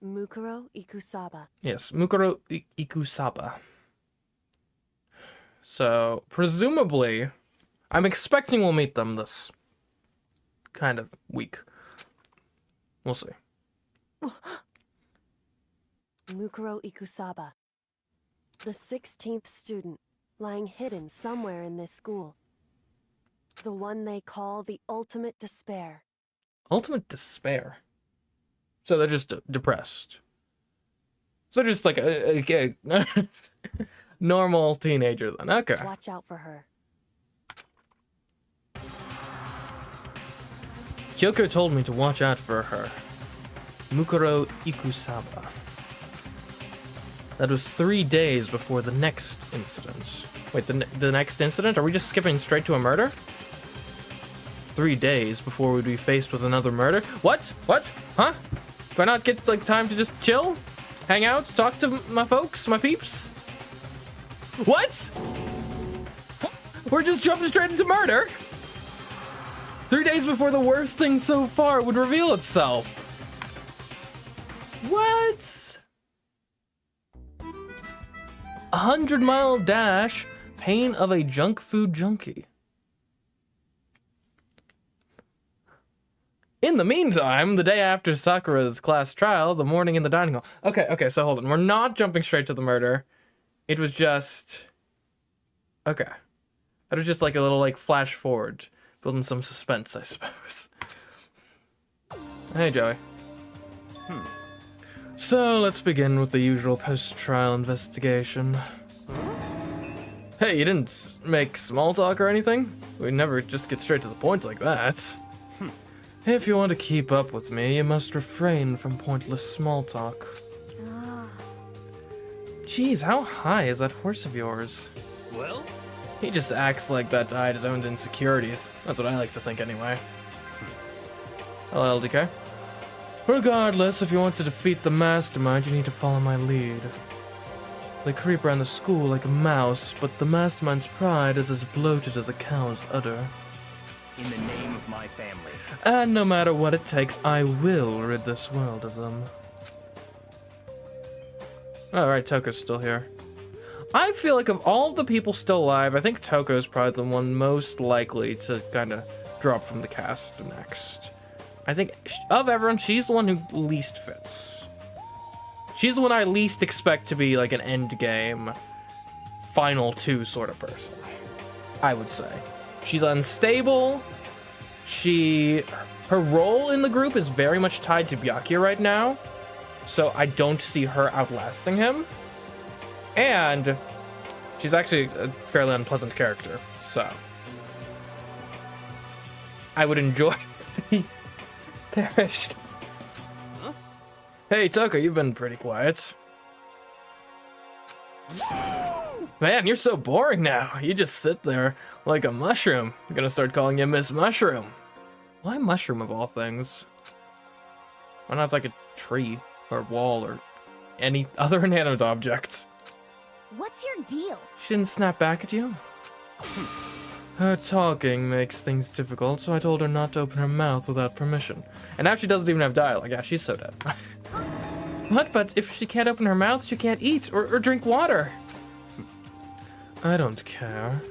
Mukuro Ikusaba. Yes, Mukuro Ikusaba. So, presumably, I'm expecting we'll meet them this kind of week. We'll see. Mukuro Ikusaba. The 16th student, lying hidden somewhere in this school. The one they call the ultimate despair. Ultimate despair? So they're just depressed. So just like a normal teenager then. Okay. Watch out for her. Kyoko told me to watch out for her. Mukuro Ikusaba. That was 3 days before the next incident. Wait, the next incident? Are we just skipping straight to a murder? 3 days before we'd be faced with another murder? What? What? Huh? Do I not get, like, time to just chill? Hang out? Talk to my folks? My peeps? What? We're just jumping straight into murder? 3 days before the worst thing so far would reveal itself. What? 100-mile dash, pain of a junk food junkie. In the meantime, the day after Sakura's class trial, the morning in the dining hall. Okay, so hold on. We're not jumping straight to the murder. It was just... Okay. It was just like a little, like, flash forward. Building some suspense, I suppose. Hey, Joey. So, let's begin with the usual post-trial investigation. Hey, you didn't make small talk or anything? We never just get straight to the point like that. If you want to keep up with me, you must refrain from pointless small talk. Jeez, how high is that horse of yours? Well? He just acts like that to hide his own insecurities. That's what I like to think anyway. Hello, LDK. Regardless, if you want to defeat the mastermind, you need to follow my lead. They creep around the school like a mouse, but the mastermind's pride is as bloated as a cow's udder. In the name of my family. And no matter what it takes, I will rid this world of them. Alright, Toko's still here. I feel like of all the people still alive, I think Toko's probably the one most likely to kind of drop from the cast next. I think of everyone, she's the one who least fits. She's the one I least expect to be like an end game, final two sort of person, I would say. She's unstable. Her role in the group is very much tied to Byakuya right now, so I don't see her outlasting him. And she's actually a fairly unpleasant character, so I would enjoy being perished. Huh? Hey, Toko, you've been pretty quiet. Man, you're so boring now. You just sit there like a mushroom. I'm gonna start calling you Miss Mushroom. Why mushroom of all things? Why not like a tree or wall or any other inanimate object? What's your deal? She didn't snap back at you? Her talking makes things difficult, so I told her not to open her mouth without permission. And now she doesn't even have dialogue. Yeah, she's so dead. What? But if she can't open her mouth, she can't eat or drink water. I don't care.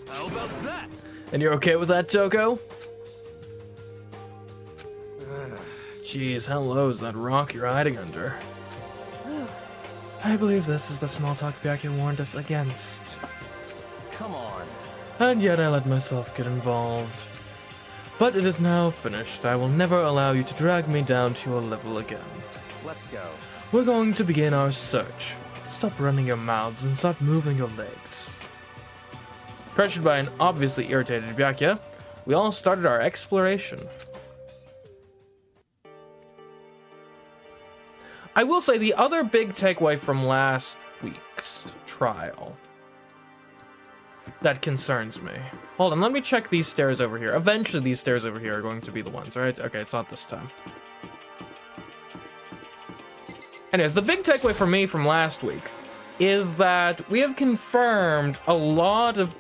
How about that? And you're okay with that, Toko? Jeez, how low is that rock you're hiding under? I believe this is the small talk Byakuya warned us against. Come on. And yet I let myself get involved. But it is now finished. I will never allow you to drag me down to your level again. Let's go. We're going to begin our search. Stop running your mouths and start moving your legs. Pressured by an obviously irritated Byakuya, we all started our exploration. I will say the other big takeaway from last week's trial that concerns me. Hold on, let me check these stairs over here. Eventually these stairs over here are going to be the ones, right? Okay, it's not this time. Anyways, the big takeaway for me from last week is that we have confirmed a lot of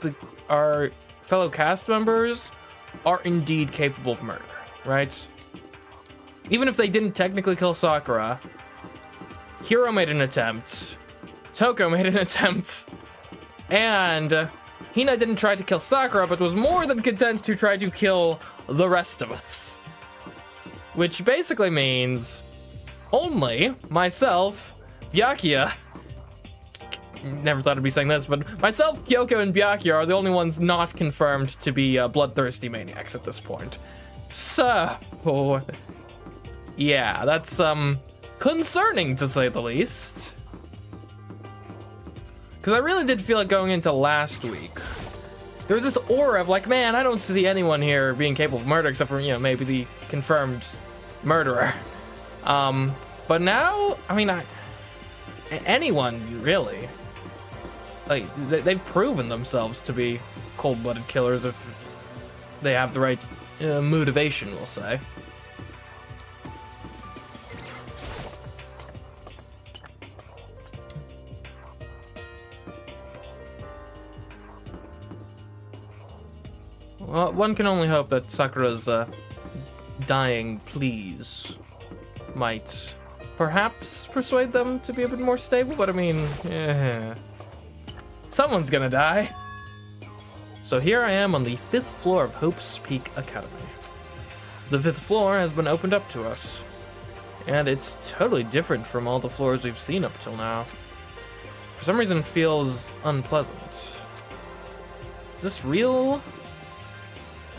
our fellow cast members are indeed capable of murder, right? Even if they didn't technically kill Sakura, Hiro made an attempt. Toko made an attempt. And Hina didn't try to kill Sakura, but was more than content to try to kill the rest of us. Which basically means only myself, Byakuya, never thought I'd be saying this, but myself, Kyoko, and Byakuya are the only ones not confirmed to be bloodthirsty maniacs at this point. So, yeah, that's concerning to say the least. Because I really did feel it going into last week. There was this aura of like, man, I don't see anyone here being capable of murder except for, you know, maybe the confirmed murderer. But now, I mean, anyone really. Like, they've proven themselves to be cold-blooded killers if they have the right motivation, we'll say. Well, one can only hope that Sakura's dying pleas might perhaps persuade them to be a bit more stable, but I mean, someone's gonna die. So here I am on the 5th floor of Hope's Peak Academy. The 5th floor has been opened up to us, and it's totally different from all the floors we've seen up till now. For some reason, it feels unpleasant. Is this real?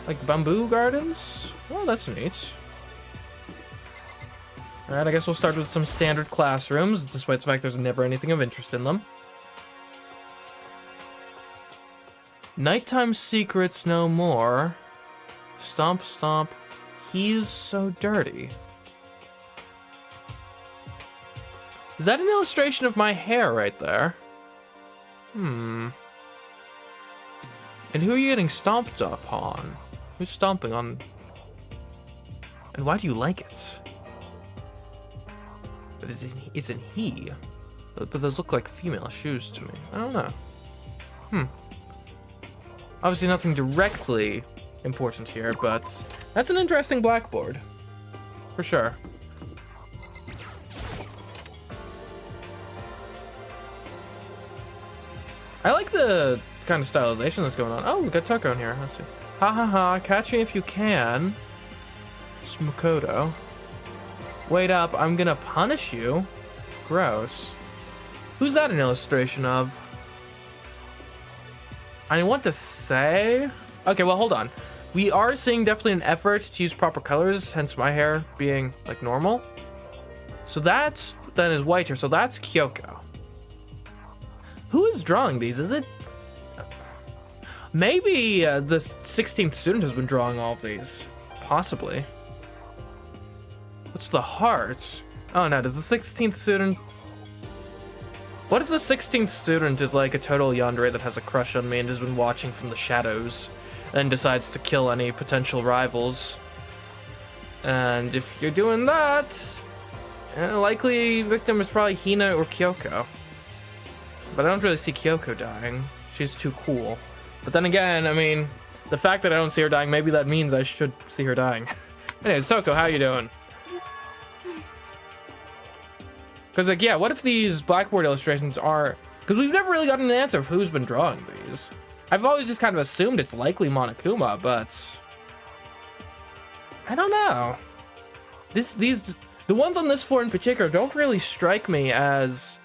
Like bamboo gardens? Oh, that's neat. Alright, I guess we'll start with some standard classrooms, despite the fact there's never anything of interest in them. Nighttime secrets no more. Stomp, stomp. He's so dirty. Is that an illustration of my hair right there? And who are you getting stomped upon? Who's stomping on? And why do you like it? But isn't he? But those look like female shoes to me. I don't know. Obviously nothing directly important here, but that's an interesting blackboard. For sure. I like the kind of stylization that's going on. Oh, we got Toko in here. Let's see. Ha ha ha, catch me if you can. It's Makoto. Wait up, I'm gonna punish you. Gross. Who's that an illustration of? I want to say... Okay, well, hold on. We are seeing definitely an effort to use proper colors, hence my hair being, like, normal. So that's... Then is white here, so that's Kyoko. Who is drawing these? Is it... Maybe the 16th student has been drawing all of these. Possibly. What's the heart? Oh no, does the 16th student... What if the 16th student is like a total yandere that has a crush on me and has been watching from the shadows and decides to kill any potential rivals? And if you're doing that, likely victim is probably Hina or Kyoko. But I don't really see Kyoko dying. She's too cool. But then again, I mean, the fact that I don't see her dying, maybe that means I should see her dying. Anyways, Toko, how you doing? Because, like, yeah, what if these blackboard illustrations are... Because we've never really gotten an answer of who's been drawing these. I've always just kind of assumed it's likely Monokuma, but... I don't know. The ones on this floor in particular don't really strike me as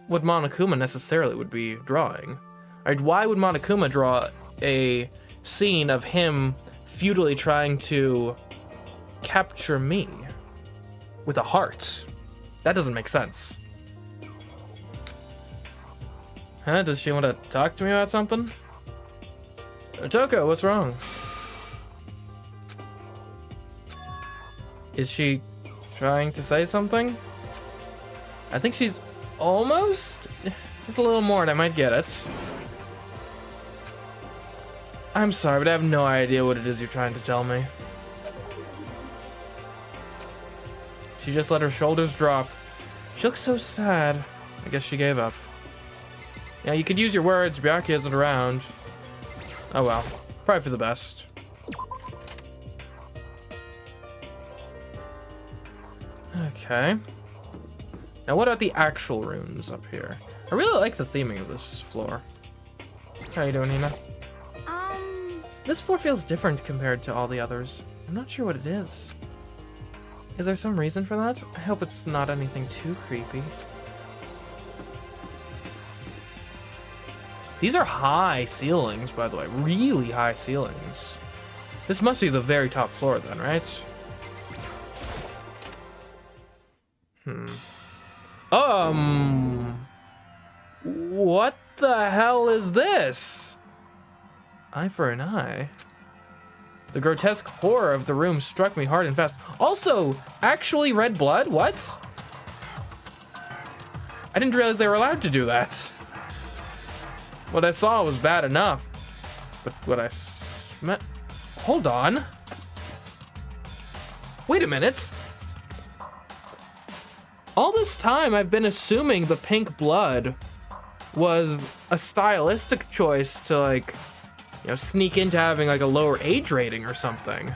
what Monokuma necessarily would be drawing. Right, why would Monokuma draw a scene of him futilely trying to capture me with a heart? That doesn't make sense. Huh? Does she want to talk to me about something? Toko, what's wrong? Is she trying to say something? I think she's almost... Just a little more and I might get it. I'm sorry, but I have no idea what it is you're trying to tell me. She just let her shoulders drop. She looks so sad. I guess she gave up. Yeah, you could use your words. Byakuya isn't around. Oh well. Probably for the best. Okay. Now, what about the actual rooms up here? I really like the theming of this floor. How you doing, Nina? This floor feels different compared to all the others. I'm not sure what it is. Is there some reason for that? I hope it's not anything too creepy. These are high ceilings, by the way. Really high ceilings. This must be the very top floor then, right? What the hell is this? Eye for an eye. The grotesque horror of the room struck me hard and fast. Also, actually red blood? What? I didn't realize they were allowed to do that. What I saw was bad enough. But what I smelled... Hold on. Wait a minute. All this time I've been assuming the pink blood was a stylistic choice to, like, you know, sneak into having like a lower age rating or something.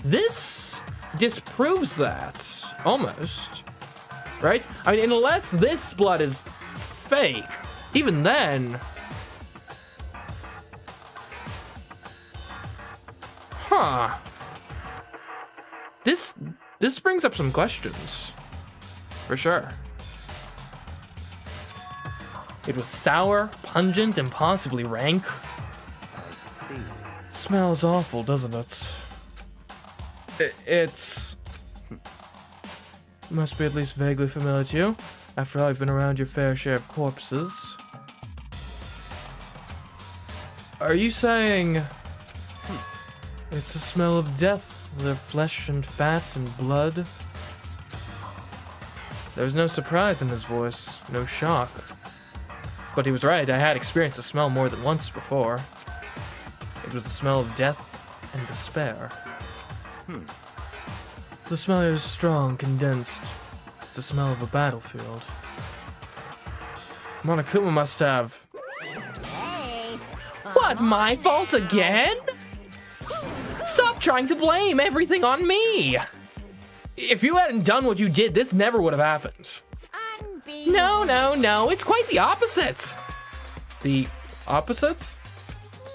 This disproves that, almost, right? I mean, unless this blood is fake, even then. Huh. This brings up some questions, for sure. It was sour, pungent, and possibly rank. I see. Smells awful, doesn't it? It's... Must be at least vaguely familiar to you. After all, I've been around your fair share of corpses. Are you saying... It's a smell of death, their flesh and fat and blood? There was no surprise in his voice, no shock. But he was right, I had experienced the smell more than once before. It was the smell of death and despair. The smell is strong, condensed. It's the smell of a battlefield. Monokuma must have... What, my fault again? Stop trying to blame everything on me! If you hadn't done what you did, this never would have happened. No, it's quite the opposite. The opposite?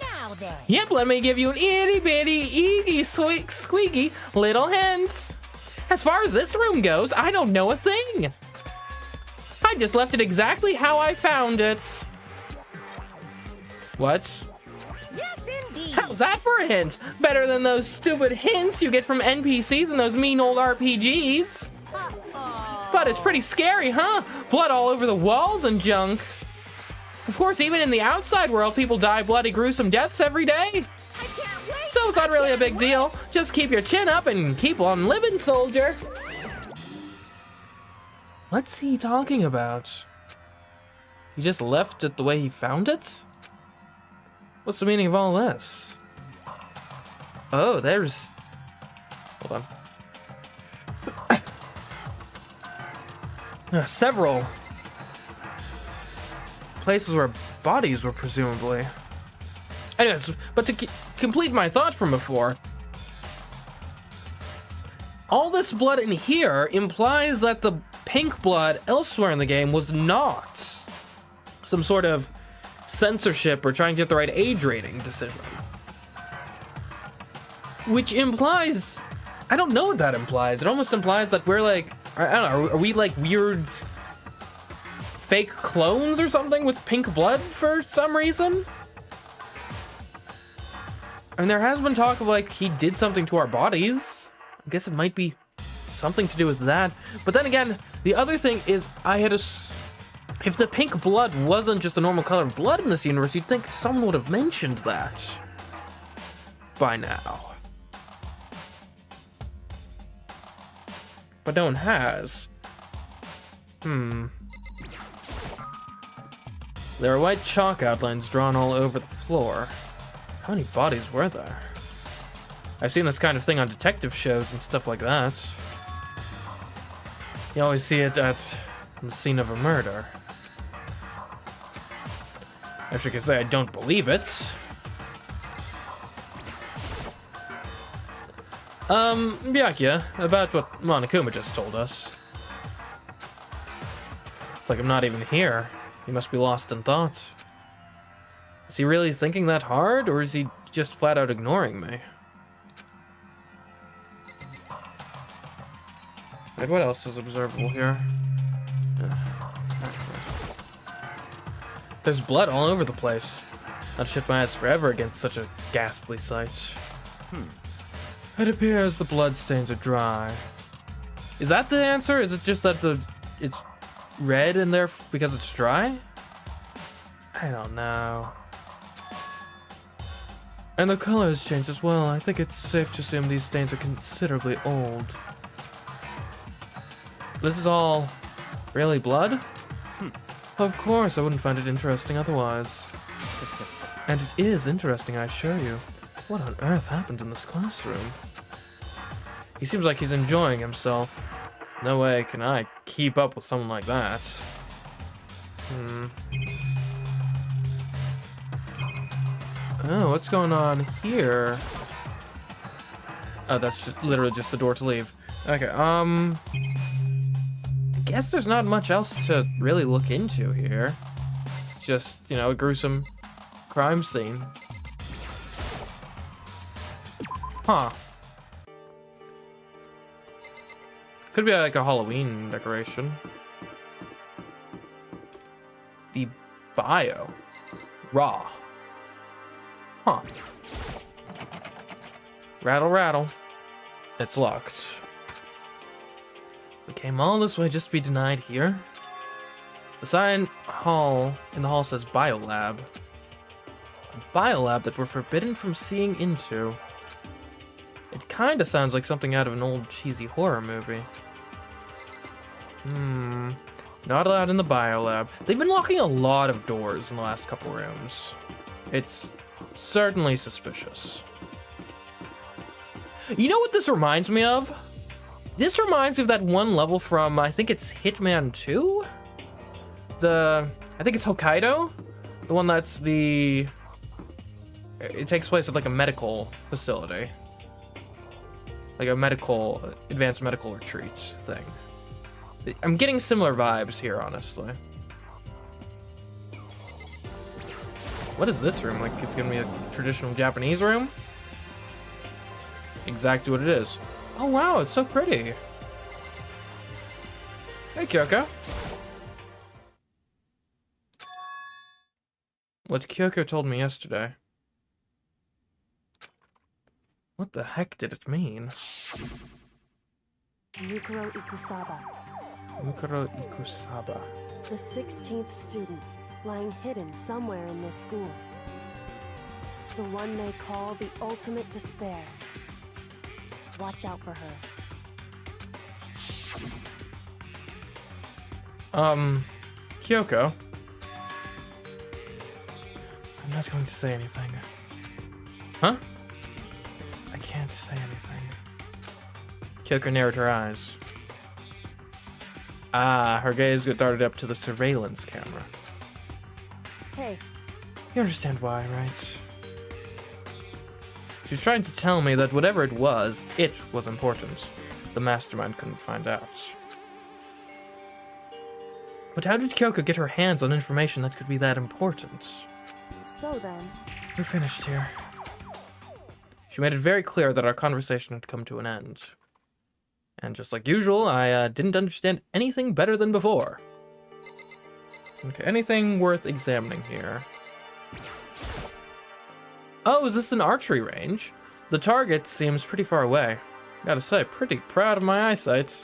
Now then. Yep, let me give you an itty bitty, squeaky little hint. As far as this room goes, I don't know a thing. I just left it exactly how I found it. What? Yes, indeed. How's that for a hint? Better than those stupid hints you get from NPCs in those mean old RPGs. But it's pretty scary, huh? Blood all over the walls and junk. Of course, even in the outside world, people die bloody, gruesome deaths every day. I can't wait. So it's not really a big deal. Just keep your chin up and keep on living, soldier. What's he talking about? He just left it the way he found it? What's the meaning of all this? Oh, there's... Hold on. Several places where bodies were presumably. Anyways, but to complete my thought from before, all this blood in here implies that the pink blood elsewhere in the game was not some sort of censorship or trying to get the right age rating decision. Which implies, I don't know what that implies. It almost implies that we're like, I don't know, are we like weird fake clones or something with pink blood for some reason? I mean, there has been talk of like he did something to our bodies. I guess it might be something to do with that. But then again, the other thing is I had if the pink blood wasn't just a normal color of blood in this universe, you'd think someone would have mentioned that by now. But no one has. There are white chalk outlines drawn all over the floor. How many bodies were there? I've seen this kind of thing on detective shows and stuff like that. You always see it at the scene of a murder. As you can say, I don't believe it. Byakuya, about what Monokuma just told us. like I'm not even here. He must be lost in thought. Is he really thinking that hard, or is he just flat out ignoring me? Wait, what else is observable here? There's blood all over the place. I'd shut my eyes forever against such a ghastly sight. It appears the blood stains are dry. Is that the answer? Is it just that it's red in there because it's dry? I don't know. And the color has changed as well. I think it's safe to assume these stains are considerably old. This is all really blood? Of course, I wouldn't find it interesting otherwise. And it is interesting, I assure you. What on earth happened in this classroom? He seems like he's enjoying himself. No way can I keep up with someone like that. Oh, what's going on here? Oh, that's literally just the door to leave. Okay, I guess there's not much else to really look into here. Just, you know, a gruesome crime scene. Huh. Could be like a Halloween decoration. The bio. Raw. Huh. Rattle, rattle. It's locked. We came all this way just to be denied here. The sign in the hall says biolab. A biolab that we're forbidden from seeing into. It kinda sounds like something out of an old cheesy horror movie. Not allowed in the biolab. They've been locking a lot of doors in the last couple rooms. It's certainly suspicious. You know what this reminds me of? This reminds me of that one level from, I think it's Hitman 2? I think it's Hokkaido? The one that's it takes place at like a medical facility. Like a advanced medical retreat thing. I'm getting similar vibes here, honestly. What is this room? Like, it's gonna be a traditional Japanese room? Exactly what it is. Oh wow, it's so pretty. Hey, Kyoko. What Kyoko told me yesterday. What the heck did it mean? Mukuro Ikusaba, Mukuro Ikusaba. the 16th student, lying hidden somewhere in this school. The one they call the ultimate despair. Watch out for her. Kyoko. I'm not going to say anything. Huh? I can't say anything. Kyoko narrowed her eyes. Ah, her gaze got darted up to the surveillance camera. Hey, You understand why, right? She's trying to tell me that whatever it was important. The mastermind couldn't find out. But how did Kyoko get her hands on information that could be that important? so then, We're finished here. She made it very clear that our conversation had come to an end. And just like usual, I didn't understand anything better than before. Okay, anything worth examining here? Oh, is this an archery range? The target seems pretty far away. Gotta say, pretty proud of my eyesight.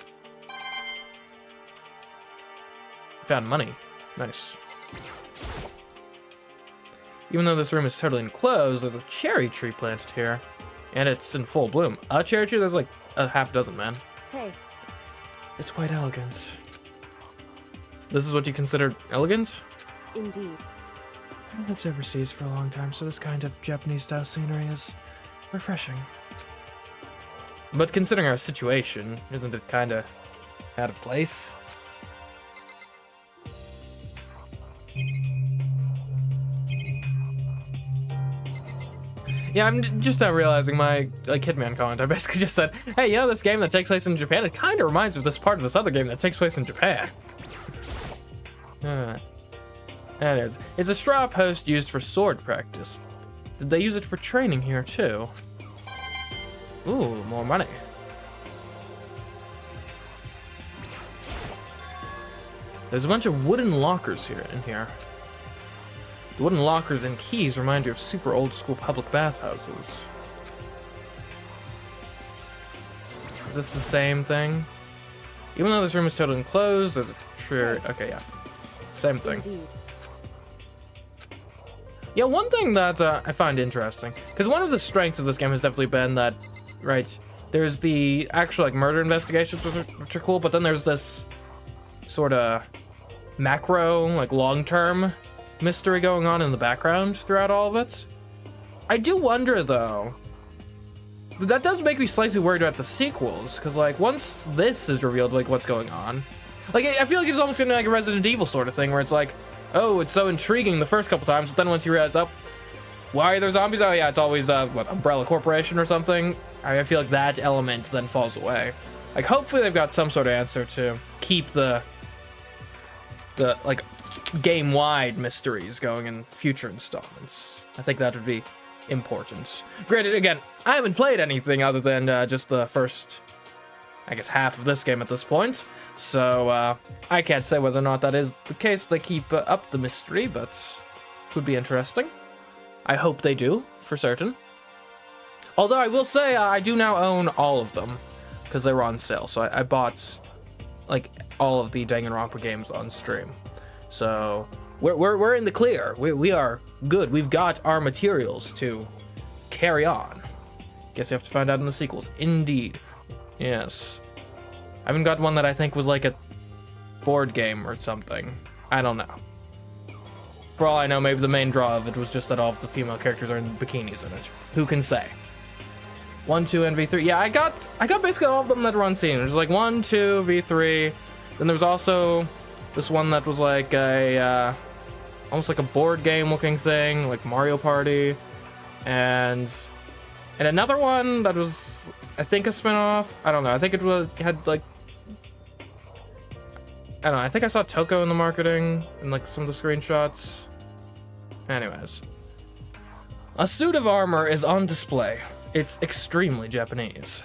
Found money. Nice. Even though this room is totally enclosed, there's a cherry tree planted here. And it's in full bloom. A cherry tree? There's like a half dozen, man. hey, It's quite elegant. This is what you consider elegant? indeed. I lived overseas for a long time, so this kind of Japanese-style scenery is refreshing. But considering our situation, isn't it kind of out of place? Yeah, I'm just now realizing my Hitman comment. I basically just said, hey, you know this game that takes place in Japan? It kind of reminds me of this part of this other game that takes place in Japan. That is. It's a straw post used for sword practice. Did they use it for training here too? Ooh, more money. There's a bunch of wooden lockers in here. The wooden lockers and keys remind you of super old school public bathhouses. Is this the same thing? Even though this room is totally enclosed, there's a sure. Okay, yeah. Same thing. Indeed. Yeah, one thing that I find interesting, because one of the strengths of this game has definitely been that, right, there's the actual like murder investigations, which are cool, but then there's this sort of macro, like long-term mystery going on in the background throughout all of it. I do wonder though, that does make me slightly worried about the sequels, because like once this is revealed, like what's going on, like I feel like it's almost gonna be like a Resident Evil sort of thing where it's like, oh, it's so intriguing the first couple times, but then once you realize, oh, why are there zombies? Oh yeah, it's always what, Umbrella Corporation or something. I feel like that element then falls away. Like hopefully they've got some sort of answer to keep the like game-wide mysteries going in future installments. I think that would be important. Granted, again, I haven't played anything other than just the first, I guess, half of this game at this point, so I can't say whether or not that is the case. They keep up the mystery, but it would be interesting. I hope they do, for certain. Although I will say I do now own all of them because they were on sale, so I bought like all of the Danganronpa games on stream. So we're in the clear. We are good. We've got our materials to carry on. Guess you have to find out in the sequels. Indeed. Yes. I haven't got one that I think was like a board game or something. I don't know. For all I know, maybe the main draw of it was just that all of the female characters are in bikinis in it. Who can say? 1, 2, and V3. Yeah, I got basically all of them that were on scene. There's like 1, 2, V3. Then there's also this one that was like a almost like a board game looking thing, like Mario Party, and another one that was, I think, a spin-off. I don't know. I think it had like, I don't know. I think I saw Toko in the marketing and like some of the screenshots. Anyways, a suit of armor is on display. It's extremely Japanese.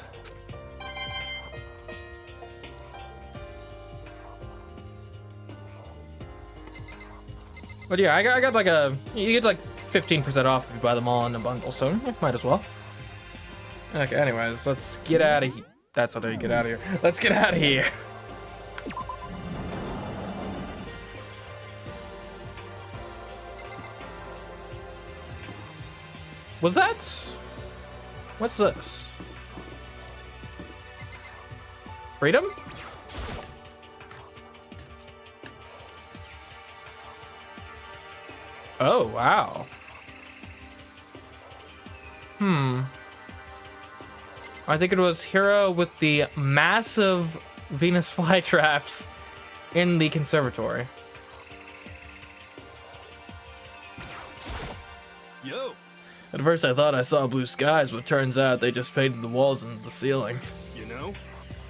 But yeah, I got like you get like 15% off if you buy them all in a bundle, so yeah, might as well. Okay, anyways, let's get out of here. That's how you get out of here. Let's get out of here. Was that? What's this? Freedom? Oh, wow. I think it was Hero with the massive Venus flytraps in the conservatory. Yo. At first I thought I saw blue skies, but turns out they just painted the walls and the ceiling. You know?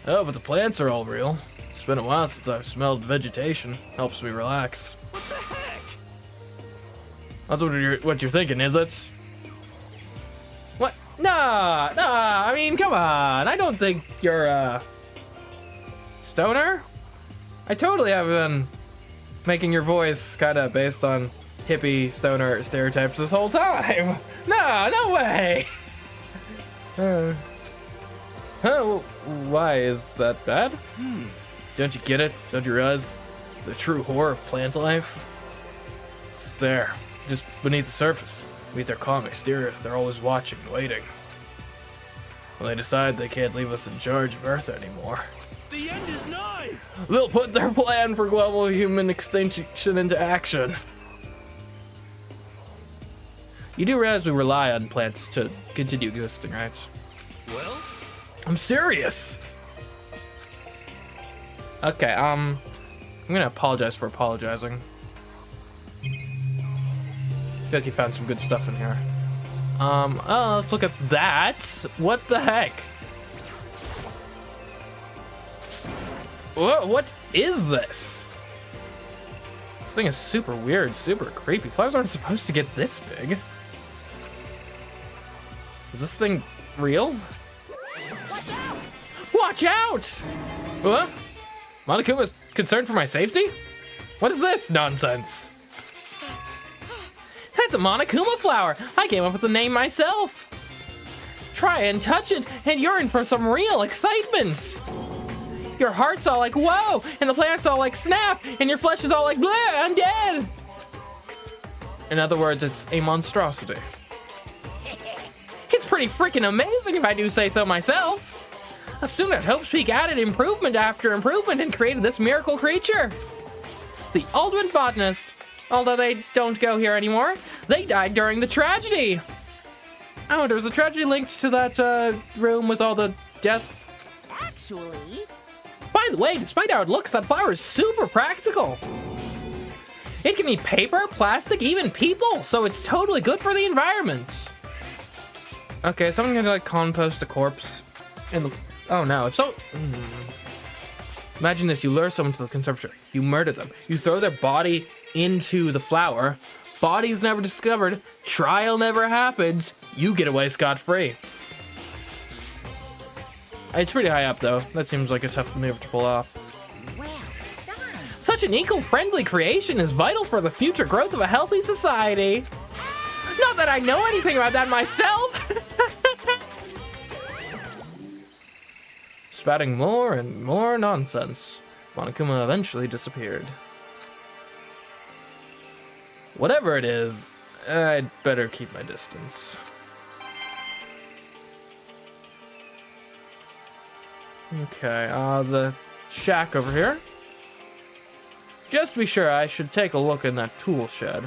Oh, but the plants are all real. It's been a while since I've smelled vegetation. Helps me relax. What the heck? That's what you're thinking, is it? What? Nah, I mean, come on. I don't think you're a stoner. I totally have been making your voice kind of based on hippie stoner stereotypes this whole time. No way. Why is that bad? Don't you get it? Don't you realize the true horror of plant life? It's there, just beneath the surface. Beneath their calm exterior, they're always watching and waiting. When they decide they can't leave us in charge of Earth anymore, The end is nigh. they'll put their plan for global human extinction into action. You do realize we rely on plants to continue existing, right? Well, I'm serious. Okay, I'm gonna apologize for apologizing. I feel like you found some good stuff in here. Oh, let's look at that. What the heck? What is this? This thing is super weird, super creepy. Flowers aren't supposed to get this big. Is this thing real? Watch out! Watch out! What? Monokuma's concerned for my safety? What is this nonsense? That's a Monokuma flower. I came up with the name myself. Try and touch it, and you're in for some real excitement. Your heart's all like, whoa, and the plant's all like, snap, and your flesh is all like, bleh, I'm dead. In other words, it's a monstrosity. It's pretty freaking amazing if I do say so myself. A student at Hope's Peak added improvement after improvement and created this miracle creature. The ultimate botanist. Although they don't go here anymore. They died during the tragedy. Oh, there's a tragedy linked to that room with all the death. Actually... By the way, despite how it looks, that flower is super practical. It can eat paper, plastic, even people, so it's totally good for the environment. Okay, is someone gonna like compost a corpse in the... Oh no, if so... Imagine this, you lure someone to the conservatory, you murder them, you throw their body into the flower, body's never discovered, trial never happens, you get away scot-free. It's pretty high up though, that seems like a tough maneuver to pull off. Well done. Such an eco-friendly creation is vital for the future growth of a healthy society. Not that I know anything about that myself! Spouting more and more nonsense, Monokuma eventually disappeared. Whatever it is, I'd better keep my distance. Okay, the shack over here. Just to be sure, I should take a look in that tool shed.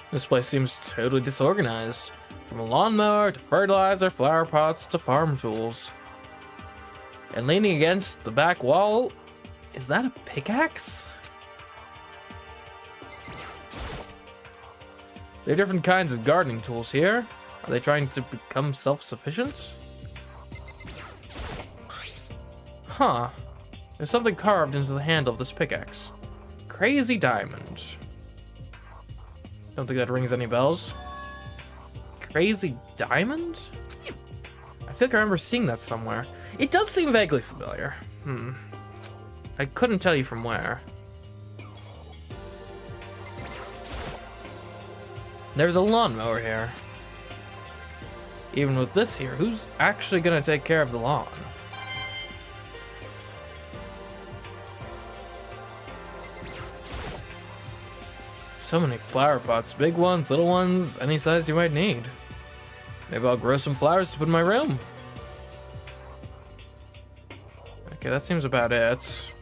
This place seems totally disorganized. From a lawnmower to fertilizer, flower pots to farm tools. And leaning against the back wall, is that a pickaxe? There are different kinds of gardening tools here. Are they trying to become self-sufficient? Huh. There's something carved into the handle of this pickaxe. Crazy diamond. Don't think that rings any bells. Crazy diamond? I feel like I remember seeing that somewhere. It does seem vaguely familiar. I couldn't tell you from where. There's a lawnmower here. Even with this here, who's actually gonna take care of the lawn? So many flower pots, big ones, little ones, any size you might need. Maybe I'll grow some flowers to put in my room. Okay, that seems about it.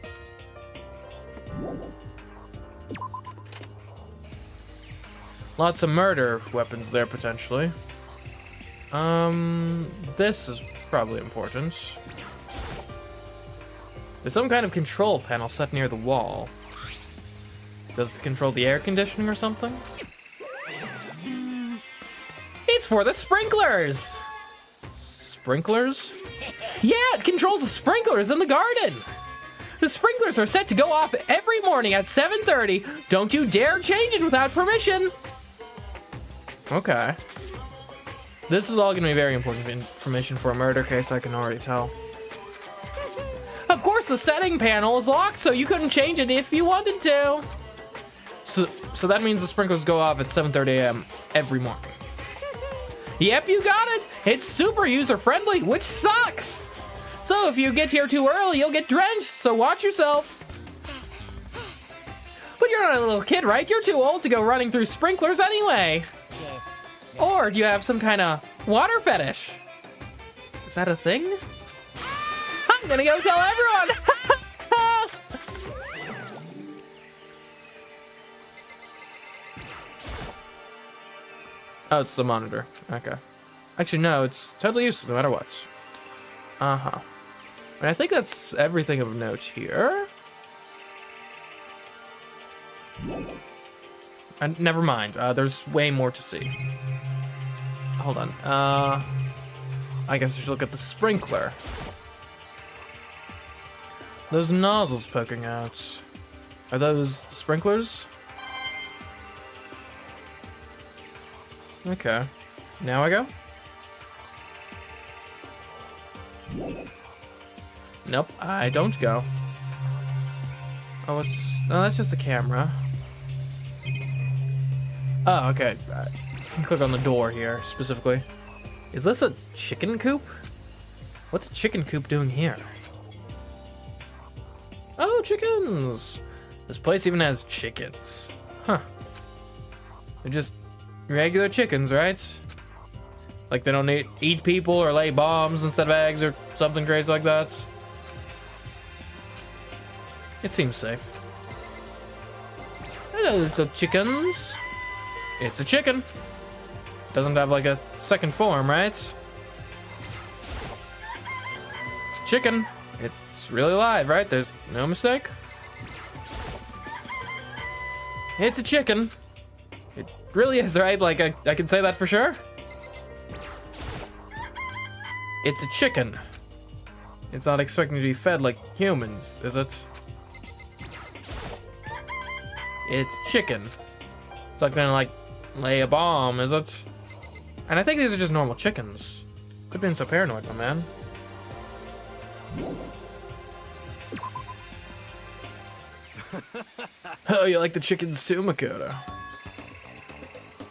Lots of murder weapons there, potentially. This is probably important. There's some kind of control panel set near the wall. Does it control the air conditioning or something? It's for the sprinklers! Sprinklers? Yeah, it controls the sprinklers in the garden! The sprinklers are set to go off every morning at 7:30. Don't you dare change it without permission! Okay. This is all gonna be very important information for a murder case, I can already tell. Of course, the setting panel is locked, so you couldn't change it if you wanted to. So that means the sprinklers go off at 7:30 a.m. every morning. Yep, you got it. It's super user-friendly, which sucks. So if you get here too early, you'll get drenched, so watch yourself. But you're not a little kid, right? You're too old to go running through sprinklers anyway. Yes. Or do you have some kind of water fetish? Is that a thing? I'm gonna go tell everyone. Oh, it's the monitor. Okay. Actually, no, it's totally useless no matter what. Uh-huh. And I think that's everything of note here. And never mind. There's way more to see. Hold on. I guess I should look at the sprinkler. Those nozzles poking out. Are those the sprinklers? Okay. Now I go? Nope, I don't go. Oh, that's just the camera. Oh, okay. I can click on the door here, specifically. Is this a chicken coop? What's a chicken coop doing here? Oh, chickens! This place even has chickens. Huh. They're just regular chickens, right? Like they don't eat people or lay bombs instead of eggs or something crazy like that. It seems safe. Hello, little chickens. It's a chicken. Doesn't have like a second form, right? It's a chicken. It's really alive, right? There's no mistake. It's a chicken. It really is, right? Like, I can say that for sure. It's a chicken. It's not expecting to be fed like humans, is it? It's chicken. It's not gonna, like, lay a bomb, is it? And I think these are just normal chickens. Quit being so paranoid, my man. Oh, you like the chickens too, Makoto?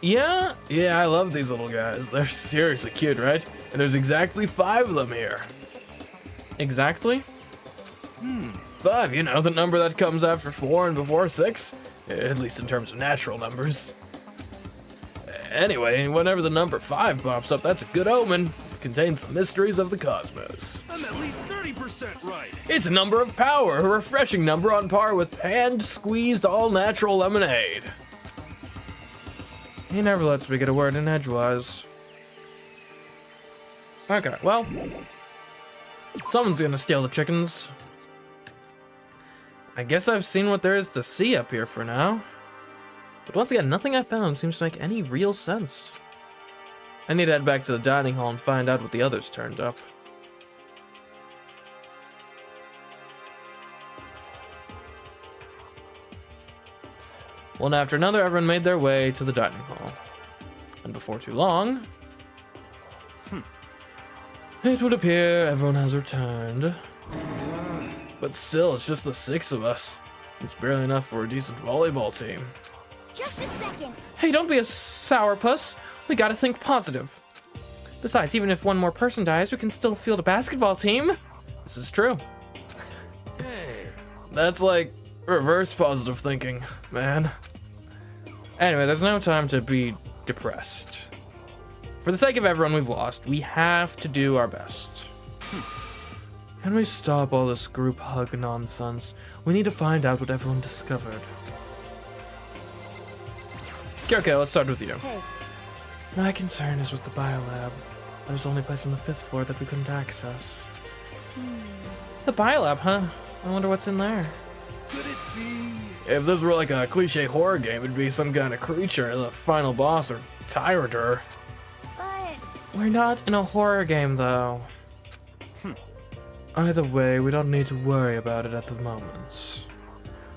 Yeah, I love these little guys. They're seriously cute, right? And there's exactly 5 of them here. Exactly? 5, you know, the number that comes after 4 and before 6. At least in terms of natural numbers. Anyway, whenever the number 5 pops up, that's a good omen. It contains the mysteries of the cosmos. I'm at least 30% right. It's a number of power, a refreshing number on par with hand-squeezed all-natural lemonade. He never lets me get a word in edgewise. Okay, well, someone's gonna steal the chickens. I guess I've seen what there is to see up here for now. But once again, nothing I found seems to make any real sense. I need to head back to the dining hall and find out what the others turned up. One after another, everyone made their way to the dining hall. And before too long, it would appear everyone has returned. But still, it's just the 6 of us. It's barely enough for a decent volleyball team. Just a second. Hey, don't be a sourpuss. We gotta think positive. Besides, even if one more person dies, we can still field a basketball team. This is true. Hey. That's like reverse positive thinking, man. Anyway, there's no time to be depressed. For the sake of everyone we've lost, we have to do our best. Can we stop all this group hug nonsense? We need to find out what everyone discovered. Okay, let's start with you. Hey. My concern is with the biolab. There's the only place on the 5th floor that we couldn't access. The biolab, huh? I wonder what's in there. Could it be? If this were like a cliche horror game, it'd be some kind of creature, the final boss or tyrant. But We're not in a horror game, though. Either way, we don't need to worry about it at the moment.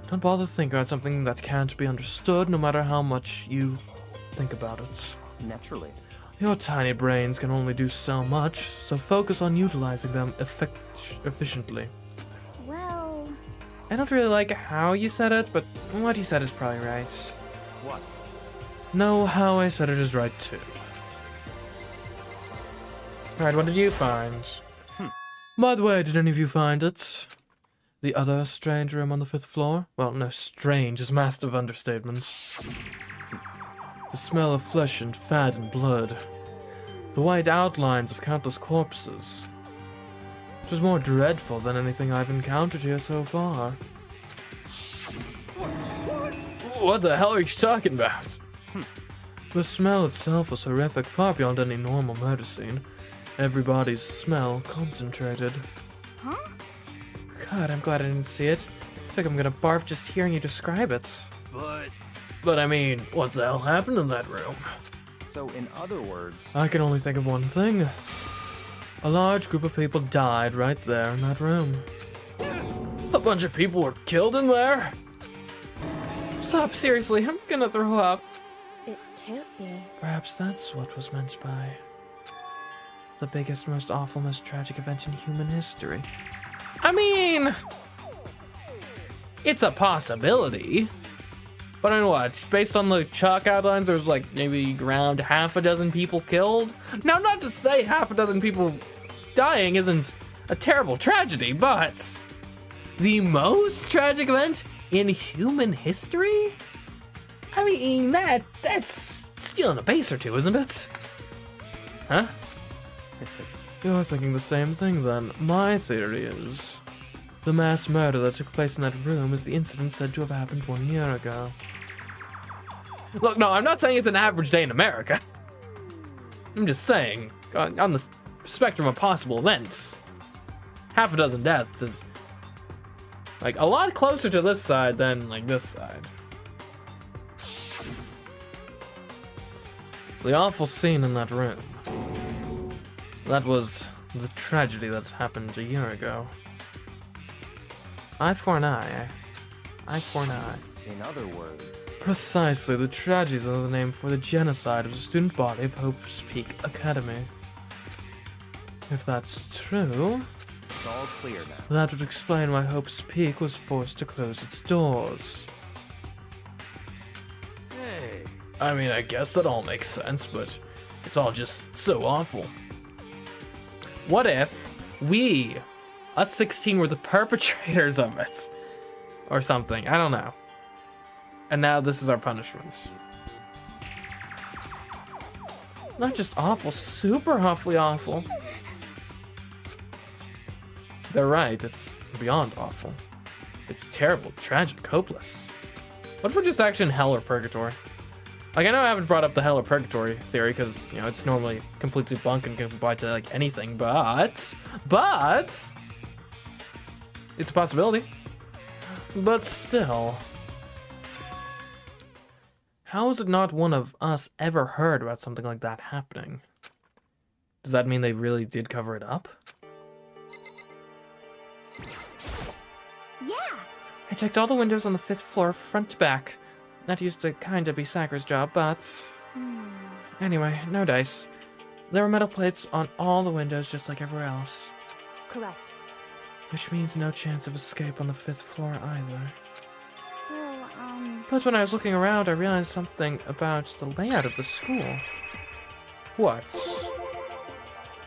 Don't bother thinking about something that can't be understood, no matter how much you think about it. Naturally. Your tiny brains can only do so much, so focus on utilizing them efficiently. well, I don't really like how you said it, but what you said is probably right. What? No, how I said it is right too. Alright, what did you find? By the way, did any of you find it? The other strange room on the 5th floor? Well, no, strange is massive understatement. The smell of flesh and fat and blood. The white outlines of countless corpses. It was more dreadful than anything I've encountered here so far. What the hell are you talking about? The smell itself was horrific, far beyond any normal murder scene. Everybody's smell concentrated. huh? God, I'm glad I didn't see it. I think I'm gonna barf just hearing you describe it. But I mean, what the hell happened in that room? So, in other words, I can only think of one thing. A large group of people died right there in that room. A bunch of people were killed in there? Stop, seriously, I'm gonna throw up. It can't be. Perhaps that's what was meant by the biggest, most awful, most tragic event in human history. I mean, it's a possibility. But I mean, what? Based on the chalk outlines, there's like maybe around half a dozen people killed. Now, not to say half a dozen people dying isn't a terrible tragedy, but the most tragic event in human history? I mean, that's stealing a base or two, isn't it? Huh? You're thinking the same thing then. My theory is the mass murder that took place in that room is the incident said to have happened 1 year ago. Look, no, I'm not saying it's an average day in America. I'm just saying, on the spectrum of possible events, half a dozen deaths is like a lot closer to this side than like this side. The awful scene in that room. That was the tragedy that happened a year ago. Eye for an eye, eh? Eye for an eye. In other words, Precisely, the tragedy is another name for the genocide of the student body of Hope's Peak Academy. If that's true, it's all clear now. that would explain why Hope's Peak was forced to close its doors. Hey. I mean, I guess that all makes sense, but it's all just so awful. What if we, us 16, were the perpetrators of it? Or something, I don't know. And now this is our punishment. Not just awful, super awfully awful. They're right, it's beyond awful. It's terrible, tragic, hopeless. What if we're just actually in hell or purgatory? Like, I know I haven't brought up the hell or purgatory theory because, you know, it's normally completely bunk and can apply to, like, anything, but, it's a possibility. But still, how is it not one of us ever heard about something like that happening? Does that mean they really did cover it up? Yeah. I checked all the windows on the 5th floor, front to back. That used to kinda be Sakura's job, but... Anyway, no dice. There were metal plates on all the windows just like everywhere else. Correct. Which means no chance of escape on the 5th floor either. So, But when I was looking around, I realized something about the layout of the school. What?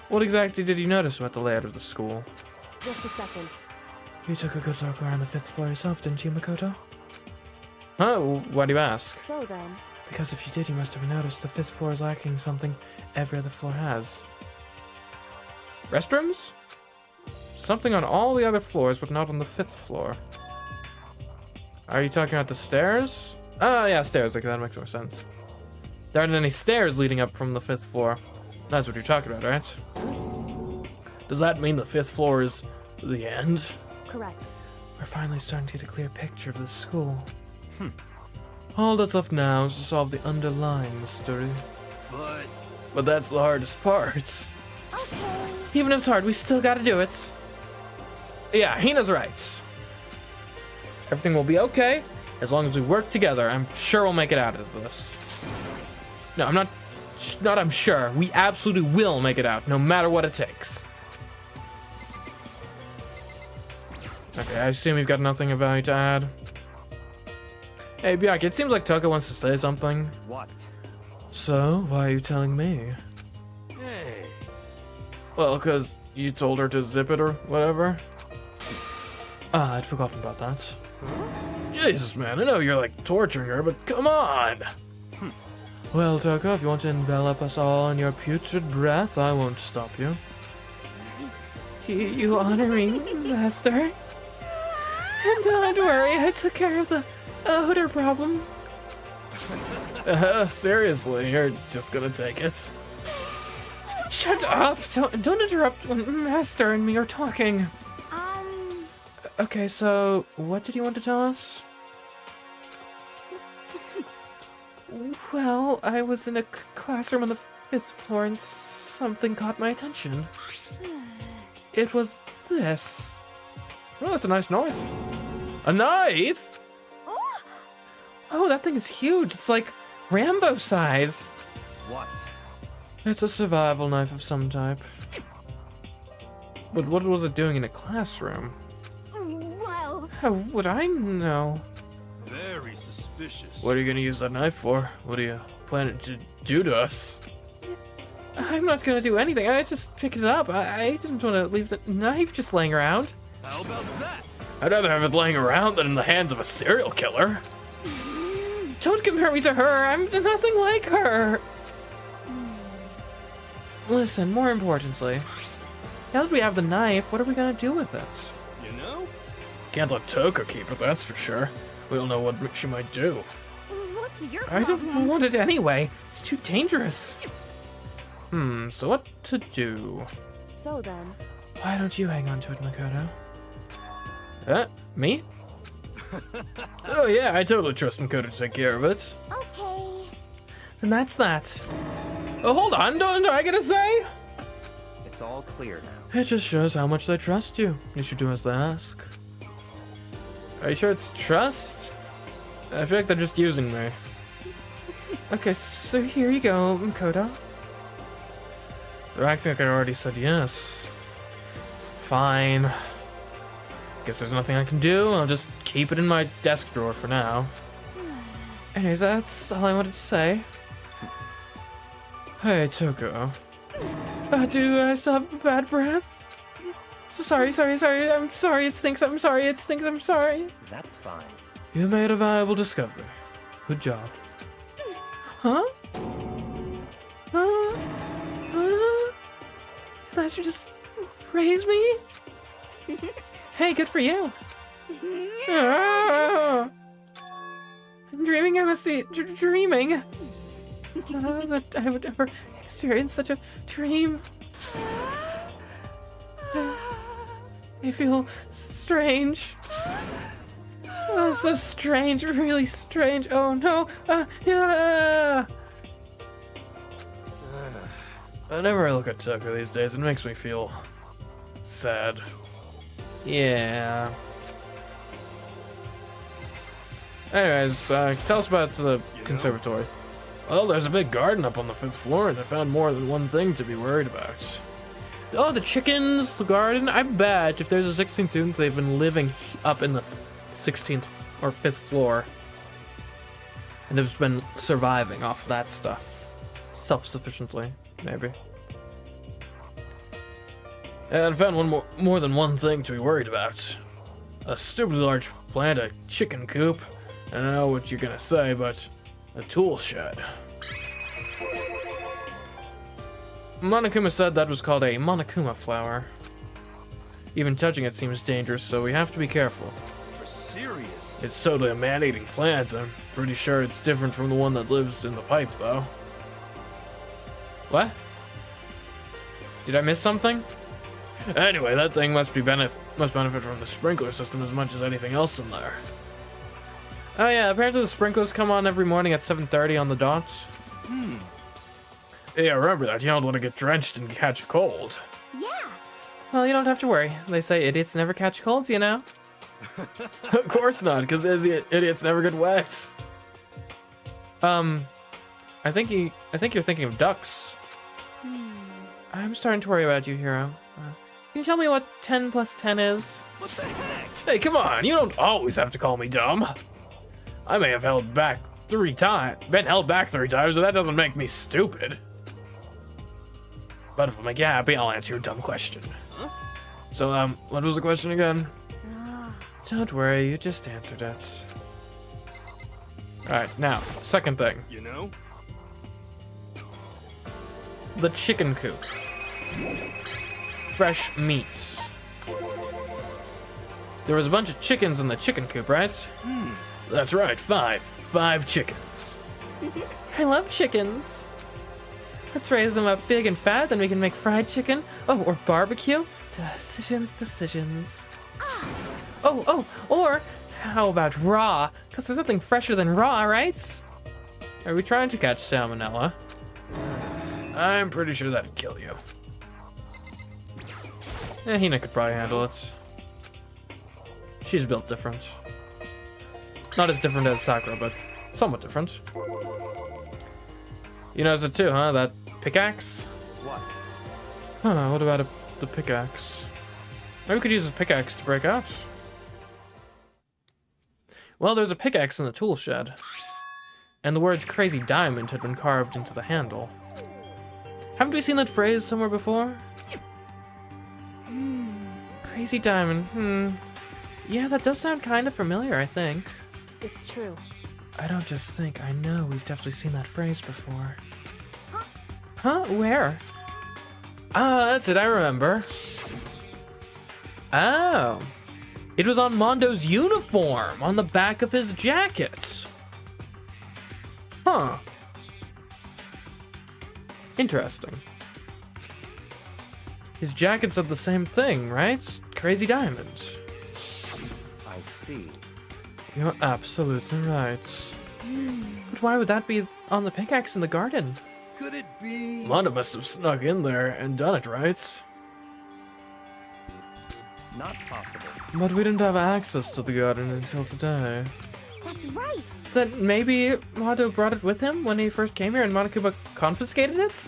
What exactly did you notice about the layout of the school? Just a second. You took a good look around the 5th floor yourself, didn't you, Makoto? Huh? Why do you ask? So then, Because if you did, you must have noticed the 5th floor is lacking something every other floor has. Restrooms? Something on all the other floors, but not on the 5th floor. Are you talking about the stairs? Oh, yeah, stairs. Okay, that makes more sense. There aren't any stairs leading up from the 5th floor. That's what you're talking about, right? Does that mean the 5th floor is the end? correct. We're finally starting to get a clear picture of the school. All that's left now is to solve the underlying mystery. But that's the hardest part. okay. Even if it's hard, we still gotta do it. Yeah, Hina's right. Everything will be okay as long as we work together. I'm sure we'll make it out of this. No, I'm not I'm sure. We absolutely will make it out, no matter what it takes. Okay, I assume you've got nothing of value to add. Hey, Byakuya, it seems like Toko wants to say something. What? So, why are you telling me? Hey. Well, because you told her to zip it or whatever. Ah, I'd forgotten about that. Jesus, man, I know you're like torturing her, but come on! Well, Toko, if you want to envelop us all in your putrid breath, I won't stop you. You honor me, Master? And don't worry, I took care of the odor problem. Seriously, you're just gonna take it? Shut up! Don't interrupt when Master and me are talking. Okay, so what did you want to tell us? Well, I was in a classroom on the 5th floor and something caught my attention. It was this. Oh, that's a nice knife. A knife? Oh, that thing is huge. It's like Rambo size. What? It's a survival knife of some type. But what was it doing in a classroom? Well, How would I know? Very suspicious. What are you gonna use that knife for? What are you planning to do to us? I'm not gonna do anything. I just picked it up. I didn't want to leave the knife just laying around. How about that? I'd rather have it laying around than in the hands of a serial killer. Don't compare me to her. I'm nothing like her. Listen, more importantly, now that we have the knife, what are we gonna do with it? You know? Can't let Toko keep it, that's for sure. We don't know what she might do. what's your I problem? don't want it anyway. It's too dangerous. So what to do? So then, Why don't you hang on to it, Makoto? Me? Oh yeah, I totally trust Makoto to take care of it. Okay. Then that's that. Oh, hold on, don't I get a say? It's all clear now. It just shows how much they trust you. You should do as they ask. Are you sure it's trust? I feel like they're just using me. Okay, so here you go, Makoto. They're acting like I already said yes. Fine. Guess there's nothing I can do. I'll just keep it in my desk drawer for now. Anyway, that's all I wanted to say. Hey, Toko. Do I still have bad breath? So sorry. I'm sorry, it stinks. I'm sorry. That's fine. You made a valuable discovery. Good job. Huh? Master just raised me? Hey, good for you. I'm dreaming. I must be dreaming. That I would ever experience such a dream. I feel strange. Oh, so strange, really strange. Oh no. Yeah. Whenever I look at Tucker these days, it makes me feel sad. Yeah. Anyways, tell us about the conservatory. Well, there's a big garden up on the 5th floor, and I found more than one thing to be worried about. Oh, the chickens, the garden. I bet if there's a 16th student, they've been living up in the 16th or 5th floor. And have been surviving off that stuff. Self-sufficiently, maybe. And I found more than one thing to be worried about. A stupidly large plant, a chicken coop. I don't know what you're gonna say, but a tool shed. Monokuma said that was called a Monokuma flower. Even touching it seems dangerous, so we have to be careful. You're serious? It's totally a man-eating plant. I'm pretty sure it's different from the one that lives in the pipe, though. What? Did I miss something? Anyway, that thing must benefit from the sprinkler system as much as anything else in there. Oh yeah, apparently the sprinklers come on every morning at 7:30 on the dot. Yeah, remember that. You don't want to get drenched and catch a cold. Yeah. Well, you don't have to worry. They say idiots never catch colds, you know? Of course not, because idiots never get wet. I think you're thinking of ducks. I'm starting to worry about you, Hiro. Can you tell me what 10 plus 10 is? What the heck? Hey, come on, you don't always have to call me dumb. I may have been held back 3 times, but that doesn't make me stupid. But if it'll make you happy, I'll answer your dumb question. Huh? So, what was the question again? Don't worry, you just answered it. Alright, now, second thing. You know? The chicken coop. Fresh meats. There was a bunch of chickens in the chicken coop, right? That's right, 5. 5 chickens. I love chickens. Let's raise them up big and fat, then we can make fried chicken. Oh, or barbecue. Decisions. Oh, or how about raw? Because there's nothing fresher than raw, right? Are we trying to catch salmonella? I'm pretty sure that'd kill you. Hina could probably handle it. She's built different. Not as different as Sakura, but somewhat different. You notice it too, huh? That pickaxe? What? Huh, what about the pickaxe? Maybe we could use a pickaxe to break out. Well, there's a pickaxe in the tool shed. And the words crazy diamond had been carved into the handle. Haven't we seen that phrase somewhere before? Crazy diamond, Yeah, that does sound kind of familiar, I think. It's true. I don't just think, I know we've definitely seen that phrase before. Huh? Where? Ah, that's it, I remember. Oh. It was on Mondo's uniform, on the back of his jacket. Huh. Interesting. His jacket said the same thing, right? Crazy diamond. I see. You're absolutely right. But why would that be on the pickaxe in the garden? Could it be? Mondo must have snuck in there and done it, right? Not possible. But we didn't have access to the garden until today. That's right. Then maybe Mondo brought it with him when he first came here and Monokuma confiscated it?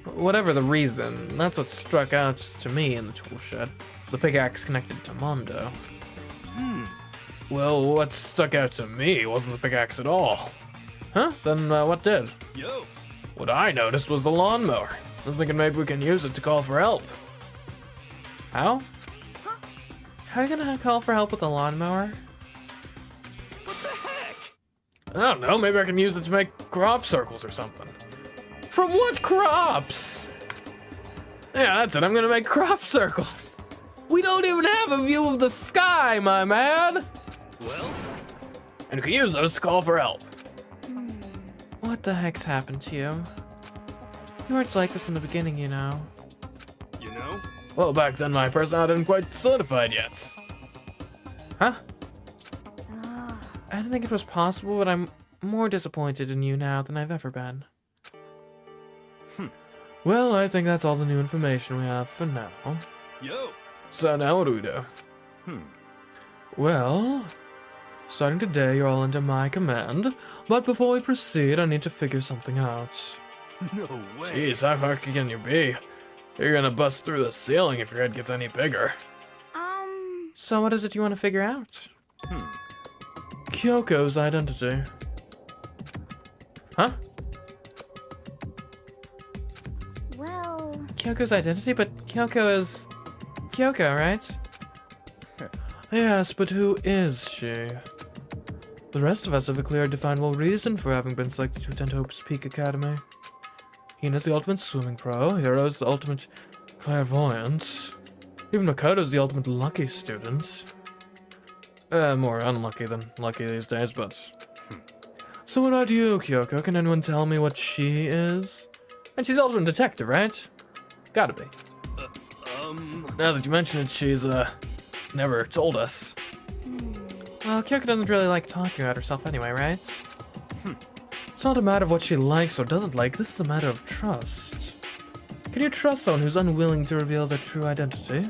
Whatever the reason, that's what struck out to me in the tool shed. The pickaxe connected to Mondo. Well, what stuck out to me wasn't the pickaxe at all. Huh? Then what did? Yo. What I noticed was the lawnmower. I'm thinking maybe we can use it to call for help. How? How are you gonna call for help with a lawnmower? What the heck? I don't know, maybe I can use it to make crop circles or something. From what crops? Yeah, that's it, I'm gonna make crop circles. We don't even have a view of the sky, my man. Well, And we can use those to call for help. What the heck's happened to you? You weren't like this in the beginning, you know. you know? Well, back then my personality hadn't quite solidified yet. Huh? I didn't think it was possible, but I'm more disappointed in you now than I've ever been. Well, I think that's all the new information we have for now. Yo. So now what do we do? Well, starting today you're all under my command, but before we proceed I need to figure something out. No way. Jeez, how hard can you be? You're gonna bust through the ceiling if your head gets any bigger. So what is it you want to figure out? Kyoko's identity. Huh? Well, Kyoko's identity? But Kyoko is... Kyoko, right? Yes, but who is she? The rest of us have a clear, definable reason for having been selected to attend Hope's Peak Academy. Hina's the ultimate swimming pro, Hiro's the ultimate clairvoyant. Even Makoto's the ultimate lucky student. More unlucky than lucky these days, but... So what about you, Kyoko? Can anyone tell me what she is? And she's the ultimate detective, right? Gotta be. Now that you mention it, she's, never told us. Well, Kyoko doesn't really like talking about herself anyway, right? It's not a matter of what she likes or doesn't like, this is a matter of trust. Can you trust someone who's unwilling to reveal their true identity?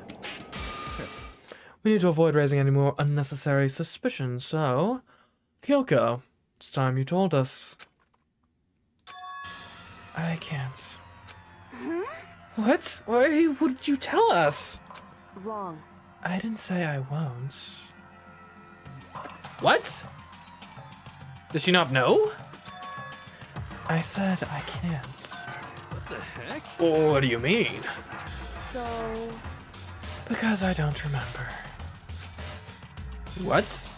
We need to avoid raising any more unnecessary suspicion, so... Kyoko, it's time you told us. I can't. What? Why would you tell us? Wrong. I didn't say I won't. What? Does she not know? I said I can't. What the heck? What do you mean? So, Because I don't remember. What?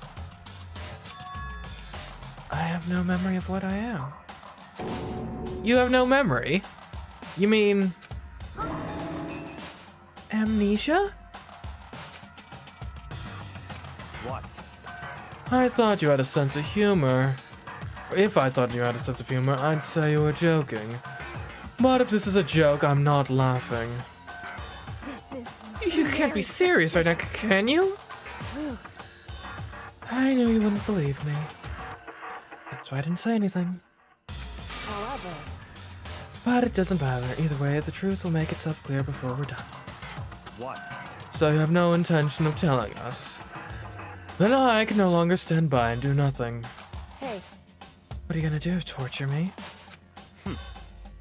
I have no memory of what I am. You have no memory? You mean... amnesia? What? I thought you had a sense of humor. If I thought you had a sense of humor, I'd say you were joking. But if this is a joke, I'm not laughing. this is. You can't be serious right now, can you? I knew you wouldn't believe me. That's why I didn't say anything. however, But it doesn't matter. Either way, the truth will make itself clear before we're done. What? so you have no intention of telling us. Then I can no longer stand by and do nothing. Hey, What are you gonna do, torture me?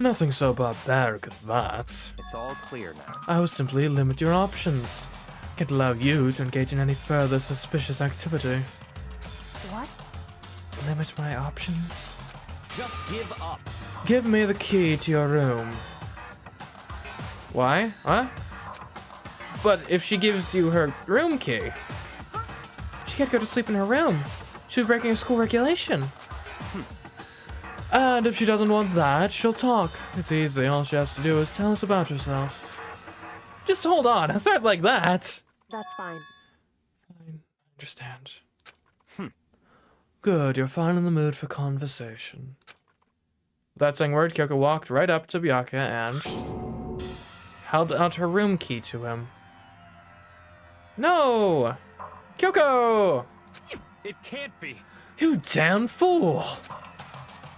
Nothing so barbaric as that. It's all clear now. I will simply limit your options. Can't allow you to engage in any further suspicious activity. what? Limit my options? Just give up. Give me the key to your room. Why? Huh? But if she gives you her room key, she can't go to sleep in her room. She'll be breaking a school regulation. And if she doesn't want that, she'll talk. It's easy. All she has to do is tell us about herself. Just hold on. I'll start like that. That's fine. Fine. Understand. Good. You're fine in the mood for conversation. With that saying word, Kyoko walked right up to Byakuya and held out her room key to him. No! Kyoko! It can't be. You damn fool!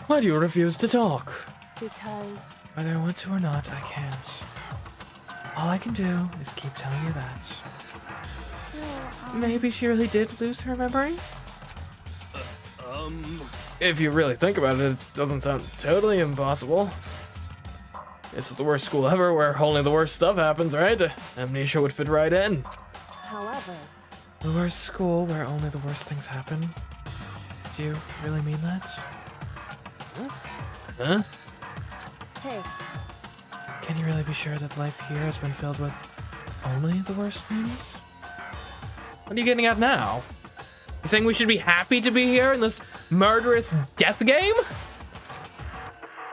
Why do you refuse to talk? Because Whether I want to or not, I can't. All I can do is keep telling you that. So, Maybe she really did lose her memory? If you really think about it, it doesn't sound totally impossible. This is the worst school ever where only the worst stuff happens, right? Amnesia would fit right in. however, The worst school where only the worst things happen? Do you really mean that? Huh? hey, Can you really be sure that life here has been filled with only the worst things? What are you getting at now? You saying we should be happy to be here in this murderous death game?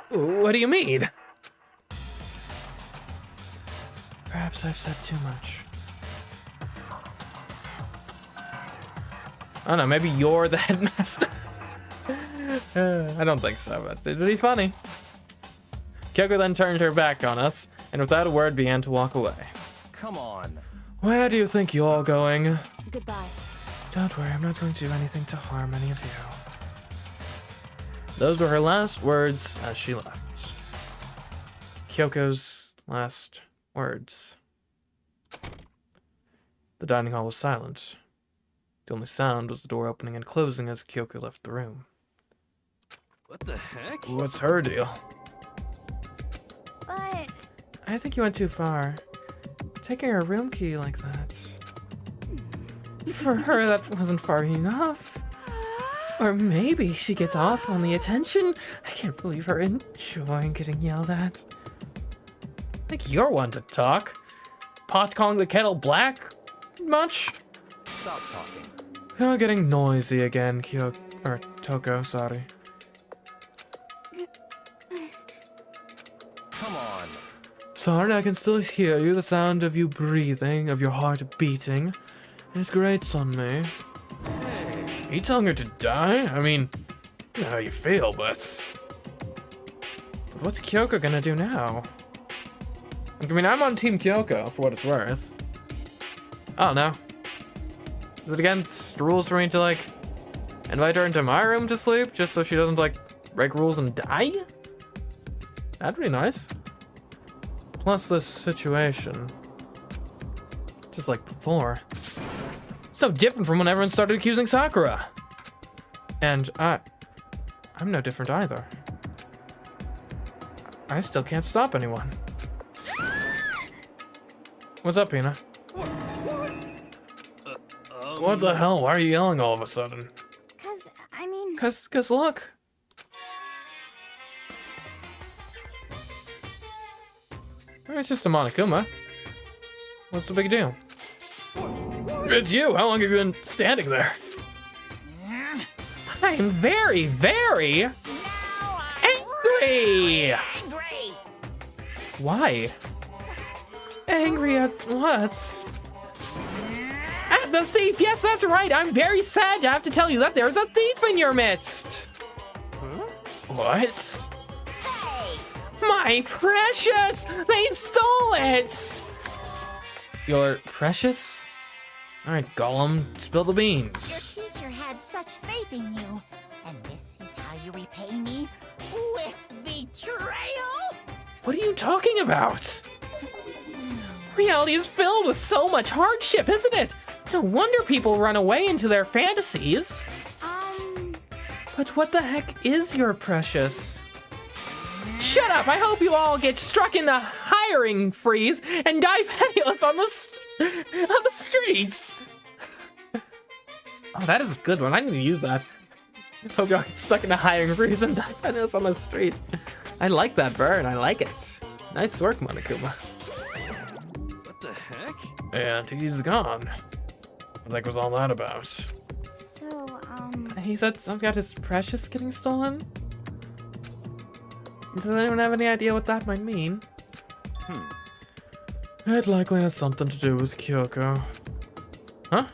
What do you mean? Perhaps I've said too much. I don't know, maybe you're the headmaster. I don't think so, but it would be funny. Kyoko then turned her back on us, and without a word began to walk away. Come on. Where do you think you're going? goodbye. Don't worry, I'm not going to do anything to harm any of you. Those were her last words as she left. Kyoko's last words. The dining hall was silent. The only sound was the door opening and closing as Kyoko left the room. What the heck? What's her deal? but I think you went too far. Taking her room key like that. For her, that wasn't far enough. Or maybe she gets off on the attention. I can't believe her enjoying getting yelled at. Like you're one to talk. Pot calling the kettle black much? Stop talking. You're getting noisy again, Toko, sorry. Come on. Sorry, I can still hear you, the sound of you breathing, of your heart beating. It grates on me. Are you telling her to die? I mean, you know how you feel, but what's Kyoko gonna do now? I mean, I'm on Team Kyoko, for what it's worth. I don't know. Is it against rules for me to, like, invite her into my room to sleep, just so she doesn't, like, break rules and die? That'd be nice. Plus this situation. Just like before. So different from when everyone started accusing Sakura. And I'm no different either. I still can't stop anyone. What's up, Hina? What the hell? Why are you yelling all of a sudden? I mean, Cause look. It's just a Monokuma. What's the big deal? It's you! How long have you been standing there? I'm very, very angry! Why? Angry at what? At the thief! Yes, that's right! I'm very sad to have to tell you that there's a thief in your midst! What? My precious! They stole it! Your precious? Alright, Gollum, spill the beans. Your teacher had such faith in you. And this is how you repay me? With betrayal? What are you talking about? Reality is filled with so much hardship, isn't it? No wonder people run away into their fantasies. But what the heck is your precious? Shut up! I hope you all get struck in the hiring freeze and die penniless on the streets. Oh, that is a good one. I need to use that. I hope y'all get stuck in the hiring freeze and die penniless on the streets. I like that burn. I like it. Nice work, Monokuma. What the heck? And he's gone. What the heck was all that about? So, He said something about his precious getting stolen? Does anyone have any idea what that might mean? It likely has something to do with Kyoko. Huh?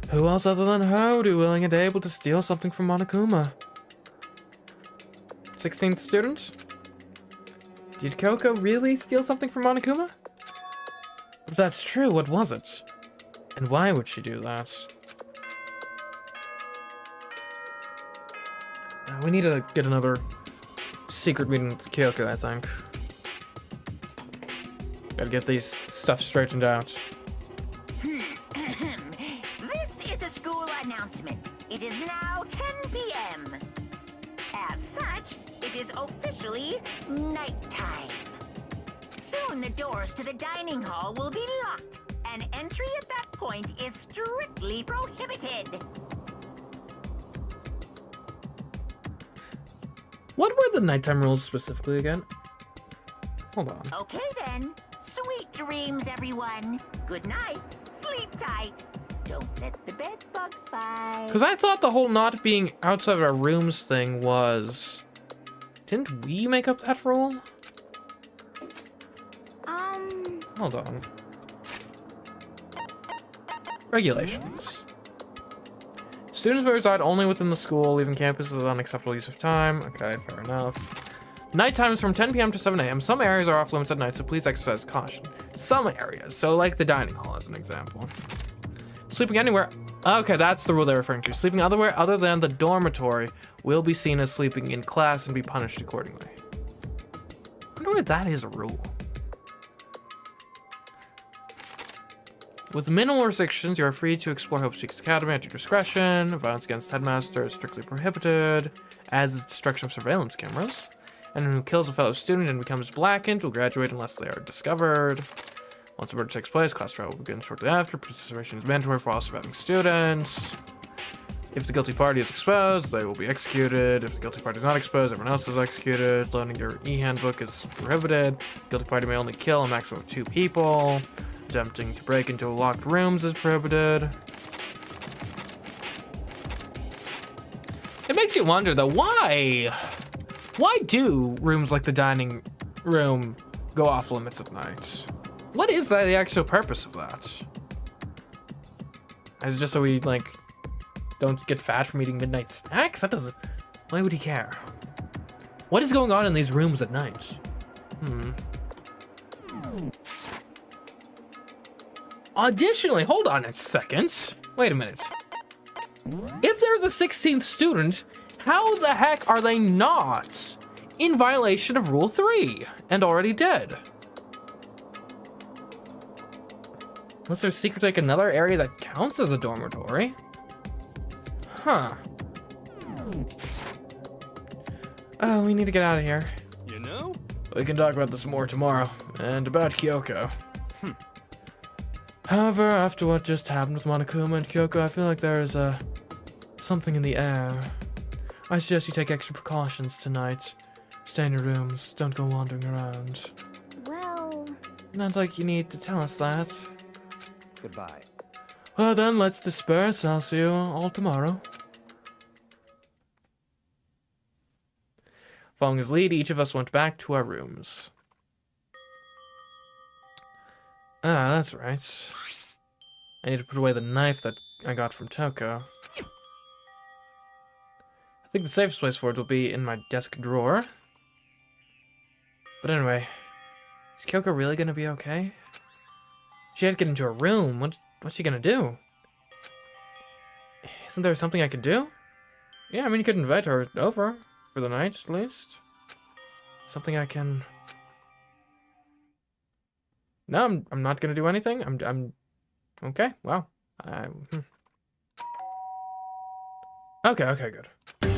Who else other than her would be willing and able to steal something from Monokuma? 16th student? Did Kyoko really steal something from Monokuma? If that's true, what was it? And why would she do that? We need to get another secret meeting with Kyoko, I think. Gotta get these stuff straightened out. This is a school announcement. It is now 10 p.m. As such, it is officially nighttime. Soon the doors to the dining hall will be locked, and entry at that point is strictly prohibited. What were the nighttime rules specifically again? Hold on. Okay then. Sweet dreams, everyone. Good night. Sleep tight. Don't let the bed bugs bite. Because I thought the whole not being outside of our rooms thing was... Didn't we make up that rule? Hold on. Regulations. Students may reside only within the school. Leaving campus is unacceptable use of time. Okay, fair enough. Nighttime is from 10 p.m. to 7 a.m. Some areas are off limits at night, so please exercise caution. Some areas, so like the dining hall as an example. Sleeping anywhere. Okay, that's the rule they're referring to. Sleeping otherwhere other than the dormitory will be seen as sleeping in class and be punished accordingly. I wonder why that is a rule. With minimal restrictions, you are free to explore Hope Speaks Academy at your discretion. Violence against headmaster is strictly prohibited, as is destruction of surveillance cameras. Anyone who kills a fellow student and becomes blackened will graduate unless they are discovered. Once a murder takes place, class trial will begin shortly after. Participation is mandatory for all surviving students. If the guilty party is exposed, they will be executed. If the guilty party is not exposed, everyone else is executed. Loaning your e-handbook is prohibited. Guilty party may only kill a maximum of 2 people. Attempting to break into locked rooms is prohibited. It makes you wonder, though, why do rooms like the dining room go off limits at night? What is the actual purpose of that? Is it just so we, like, don't get fat from eating midnight snacks? That doesn't... Why would he care? What is going on in these rooms at night? Additionally, hold on a second. Wait a minute. If there's a 16th student, how the heck are they not in violation of Rule 3 and already dead? Unless there's secret like another area that counts as a dormitory. Huh. Oh, we need to get out of here. You know? We can talk about this more tomorrow. And about Kyoko. However, after what just happened with Monokuma and Kyoko, I feel like there is something in the air. I suggest you take extra precautions tonight. Stay in your rooms. Don't go wandering around. well, Not like you need to tell us that. Goodbye. Well then, let's disperse. I'll see you all tomorrow. Following his lead, each of us went back to our rooms. Ah, that's right. I need to put away the knife that I got from Toko. I think the safest place for it will be in my desk drawer. But anyway, is Kyoko really gonna be okay? She had to get into her room. What's she gonna do? Isn't there something I could do? Yeah, I mean, you could invite her over for the night, at least. Something I can... No, I'm not gonna do anything. I'm okay. Well, okay, good.